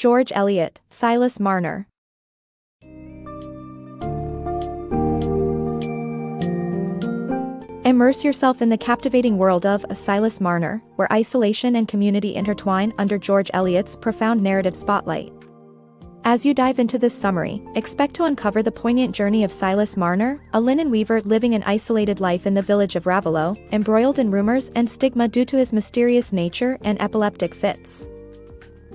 George Eliot, Silas Marner. Immerse yourself in the captivating world of Silas Marner, where isolation and community intertwine under George Eliot's profound narrative spotlight. As you dive into this summary, expect to uncover the poignant journey of Silas Marner, a linen weaver living an isolated life in the village of Ravelot, embroiled in rumors and stigma due to his mysterious nature and epileptic fits.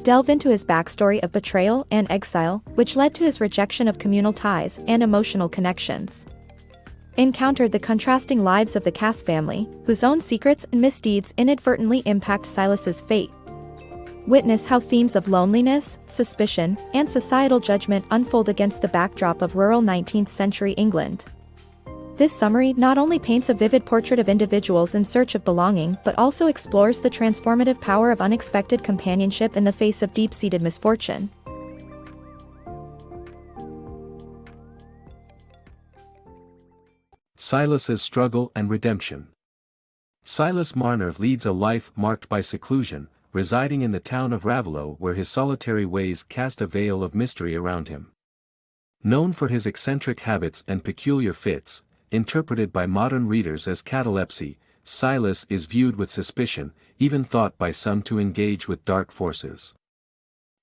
Delve into his backstory of betrayal and exile, which led to his rejection of communal ties and emotional connections. Encounter the contrasting lives of the Cass family, whose own secrets and misdeeds inadvertently impact Silas's fate. Witness how themes of loneliness, suspicion, and societal judgment unfold against the backdrop of rural 19th century England. This summary not only paints a vivid portrait of individuals in search of belonging but also explores the transformative power of unexpected companionship in the face of deep-seated misfortune. Silas's struggle and redemption. Silas Marner leads a life marked by seclusion, residing in the town of Ravelot where his solitary ways cast a veil of mystery around him. Known for his eccentric habits and peculiar fits, interpreted by modern readers as catalepsy, Silas is viewed with suspicion, even thought by some to engage with dark forces.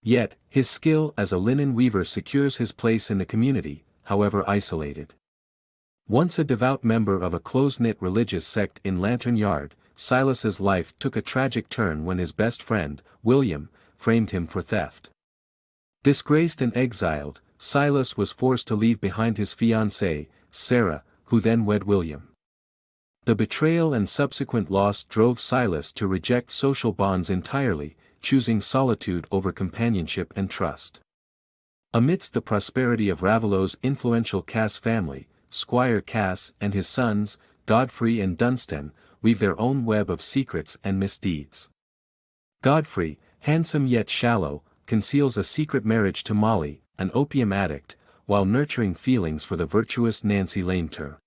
Yet, his skill as a linen weaver secures his place in the community, however isolated. Once a devout member of a close-knit religious sect in Lantern Yard, Silas's life took a tragic turn when his best friend, William, framed him for theft. Disgraced and exiled, Silas was forced to leave behind his fiancée, Sarah, who then wed William. The betrayal and subsequent loss drove Silas to reject social bonds entirely, choosing solitude over companionship and trust. Amidst the prosperity of Ravelot's influential Cass family, Squire Cass and his sons, Godfrey and Dunstan, weave their own web of secrets and misdeeds. Godfrey, handsome yet shallow, conceals a secret marriage to Molly, an opium addict, while nurturing feelings for the virtuous Nancy Laneter.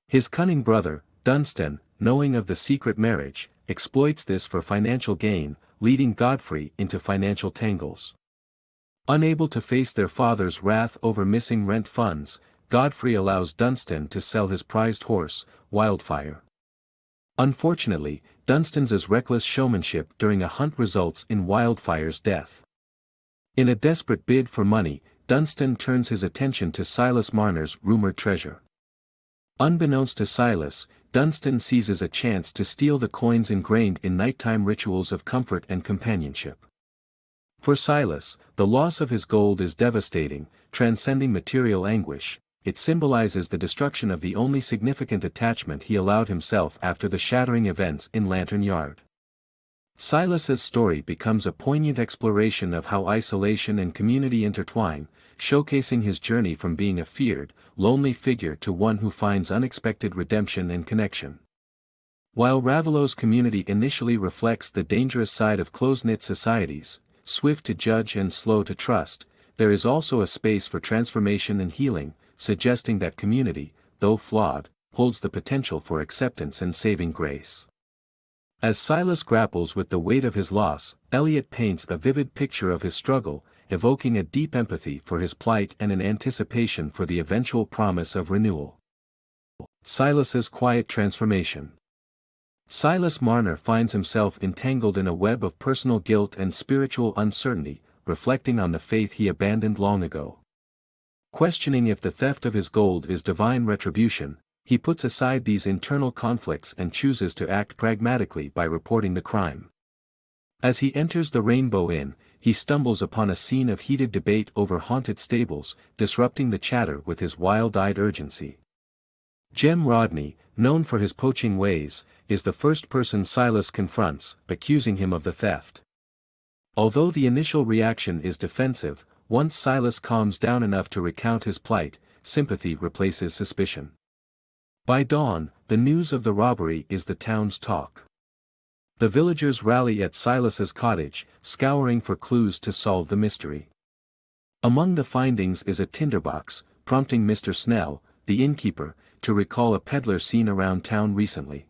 His cunning brother, Dunstan, knowing of the secret marriage, exploits this for financial gain, leading Godfrey into financial tangles. Unable to face their father's wrath over missing rent funds, Godfrey allows Dunstan to sell his prized horse, Wildfire. Unfortunately, Dunstan's reckless showmanship during a hunt results in Wildfire's death. In a desperate bid for money, Dunstan turns his attention to Silas Marner's rumored treasure. Unbeknownst to Silas, Dunstan seizes a chance to steal the coins ingrained in nighttime rituals of comfort and companionship. For Silas, the loss of his gold is devastating, transcending material anguish. It symbolizes the destruction of the only significant attachment he allowed himself after the shattering events in Lantern Yard. Silas's story becomes a poignant exploration of how isolation and community intertwine, showcasing his journey from being a feared, lonely figure to one who finds unexpected redemption and connection. While Ravelot's community initially reflects the dangerous side of close-knit societies, swift to judge and slow to trust, there is also a space for transformation and healing, suggesting that community, though flawed, holds the potential for acceptance and saving grace. As Silas grapples with the weight of his loss, Eliot paints a vivid picture of his struggle, evoking a deep empathy for his plight and an anticipation for the eventual promise of renewal. Silas's quiet transformation. Silas Marner finds himself entangled in a web of personal guilt and spiritual uncertainty, reflecting on the faith he abandoned long ago. Questioning if the theft of his gold is divine retribution, he puts aside these internal conflicts and chooses to act pragmatically by reporting the crime. As he enters the Rainbow Inn, he stumbles upon a scene of heated debate over haunted stables, disrupting the chatter with his wild-eyed urgency. Jem Rodney, known for his poaching ways, is the first person Silas confronts, accusing him of the theft. Although the initial reaction is defensive, once Silas calms down enough to recount his plight, sympathy replaces suspicion. By dawn, the news of the robbery is the town's talk. The villagers rally at Silas's cottage, scouring for clues to solve the mystery. Among the findings is a tinderbox, prompting Mr. Snell, the innkeeper, to recall a peddler seen around town recently.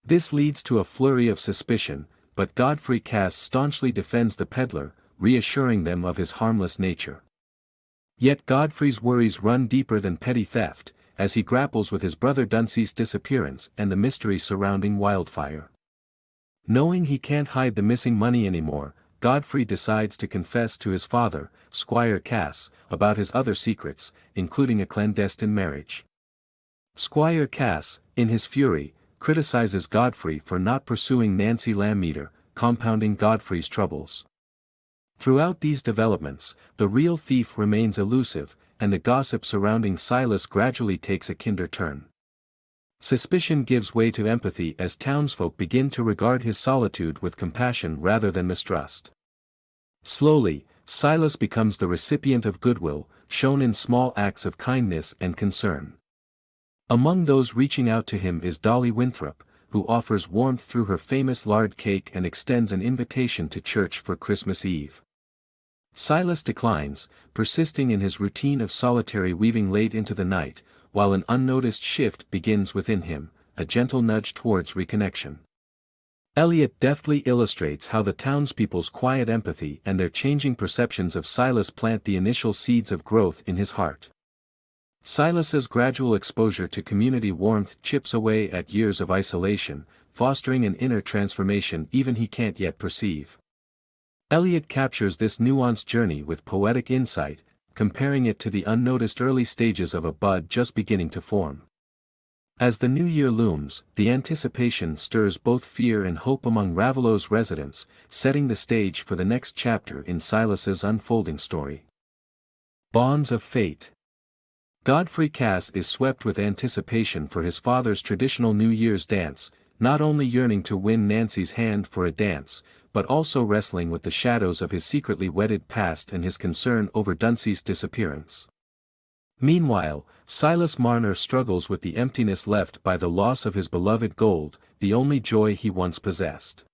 This leads to a flurry of suspicion, but Godfrey Cass staunchly defends the peddler, reassuring them of his harmless nature. Yet Godfrey's worries run deeper than petty theft, as he grapples with his brother Duncie's disappearance and the mystery surrounding Wildfire. Knowing he can't hide the missing money anymore, Godfrey decides to confess to his father, Squire Cass, about his other secrets, including a clandestine marriage. Squire Cass, in his fury, criticizes Godfrey for not pursuing Nancy Lammeter, compounding Godfrey's troubles. Throughout these developments, the real thief remains elusive, and the gossip surrounding Silas gradually takes a kinder turn. Suspicion gives way to empathy as townsfolk begin to regard his solitude with compassion rather than mistrust. Slowly, Silas becomes the recipient of goodwill, shown in small acts of kindness and concern. Among those reaching out to him is Dolly Winthrop, who offers warmth through her famous lard cake and extends an invitation to church for Christmas Eve. Silas declines, persisting in his routine of solitary weaving late into the night, while an unnoticed shift begins within him, a gentle nudge towards reconnection. Eliot deftly illustrates how the townspeople's quiet empathy and their changing perceptions of Silas plant the initial seeds of growth in his heart. Silas's gradual exposure to community warmth chips away at years of isolation, fostering an inner transformation even he can't yet perceive. Eliot captures this nuanced journey with poetic insight, comparing it to the unnoticed early stages of a bud just beginning to form. As the new year looms, the anticipation stirs both fear and hope among Ravelow's residents, setting the stage for the next chapter in Silas's unfolding story. Bonds of Fate. Godfrey Cass is swept with anticipation for his father's traditional New Year's dance, not only yearning to win Nancy's hand for a dance, but also wrestling with the shadows of his secretly wedded past and his concern over Duncie's disappearance. Meanwhile, Silas Marner struggles with the emptiness left by the loss of his beloved gold, the only joy he once possessed.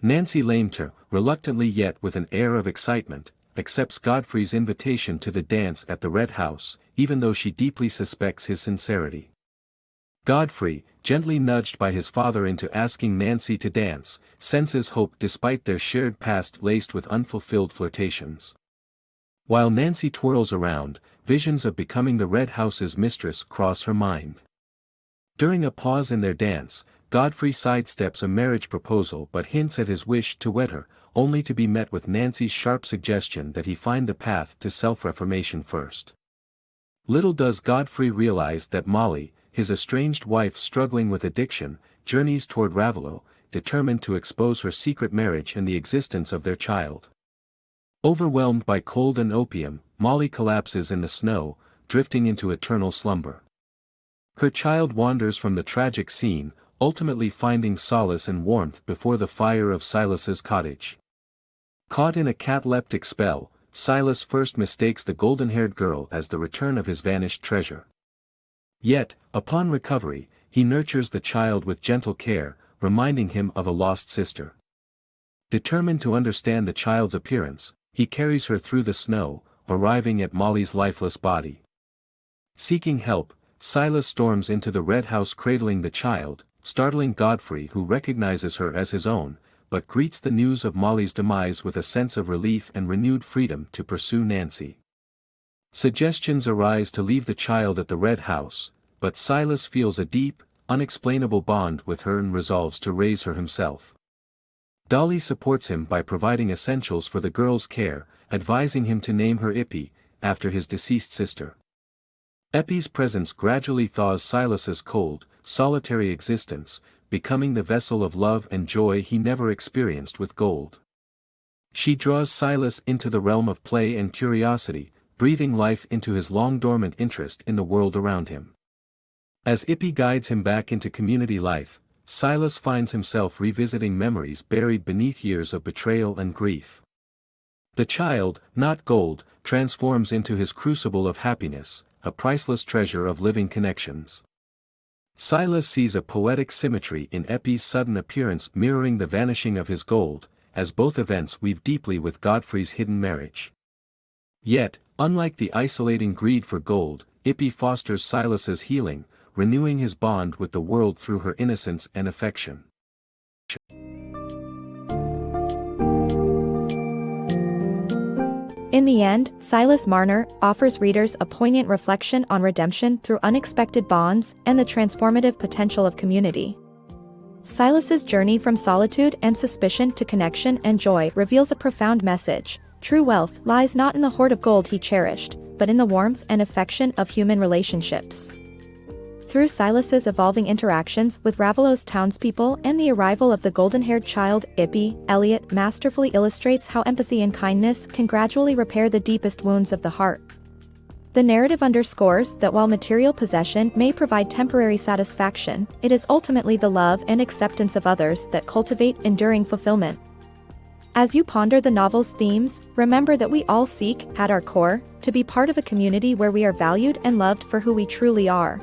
Nancy Lammeter, reluctantly yet with an air of excitement, accepts Godfrey's invitation to the dance at the Red House, even though she deeply suspects his sincerity. Godfrey, gently nudged by his father into asking Nancy to dance, senses hope despite their shared past laced with unfulfilled flirtations. While Nancy twirls around, visions of becoming the Red House's mistress cross her mind. During a pause in their dance, Godfrey sidesteps a marriage proposal but hints at his wish to wed her, only to be met with Nancy's sharp suggestion that he find the path to self-reformation first. Little does Godfrey realize that Molly, his estranged wife struggling with addiction, journeys toward Raveloe, determined to expose her secret marriage and the existence of their child. Overwhelmed by cold and opium, Molly collapses in the snow, drifting into eternal slumber. Her child wanders from the tragic scene, ultimately finding solace and warmth before the fire of Silas's cottage. Caught in a cataleptic spell, Silas first mistakes the golden-haired girl as the return of his vanished treasure. Yet, upon recovery, he nurtures the child with gentle care, reminding him of a lost sister. Determined to understand the child's appearance, he carries her through the snow, arriving at Molly's lifeless body. Seeking help, Silas storms into the Red House cradling the child, startling Godfrey who recognizes her as his own, but greets the news of Molly's demise with a sense of relief and renewed freedom to pursue Nancy. Suggestions arise to leave the child at the Red House, but Silas feels a deep, unexplainable bond with her and resolves to raise her himself. Dolly supports him by providing essentials for the girl's care, advising him to name her Ippy, after his deceased sister. Eppy's presence gradually thaws Silas's cold, solitary existence, becoming the vessel of love and joy he never experienced with gold. She draws Silas into the realm of play and curiosity, breathing life into his long-dormant interest in the world around him. As Ippy guides him back into community life, Silas finds himself revisiting memories buried beneath years of betrayal and grief. The child, not gold, transforms into his crucible of happiness, a priceless treasure of living connections. Silas sees a poetic symmetry in Eppy's sudden appearance mirroring the vanishing of his gold, as both events weave deeply with Godfrey's hidden marriage. Yet, unlike the isolating greed for gold, Ippy fosters Silas's healing, renewing his bond with the world through her innocence and affection. In the end, Silas Marner offers readers a poignant reflection on redemption through unexpected bonds and the transformative potential of community. Silas's journey from solitude and suspicion to connection and joy reveals a profound message. True wealth lies not in the hoard of gold he cherished, but in the warmth and affection of human relationships. Through Silas's evolving interactions with Ravelow's townspeople and the arrival of the golden-haired child, Ippy, Eliot masterfully illustrates how empathy and kindness can gradually repair the deepest wounds of the heart. The narrative underscores that while material possession may provide temporary satisfaction, it is ultimately the love and acceptance of others that cultivate enduring fulfillment. As you ponder the novel's themes, remember that we all seek, at our core, to be part of a community where we are valued and loved for who we truly are.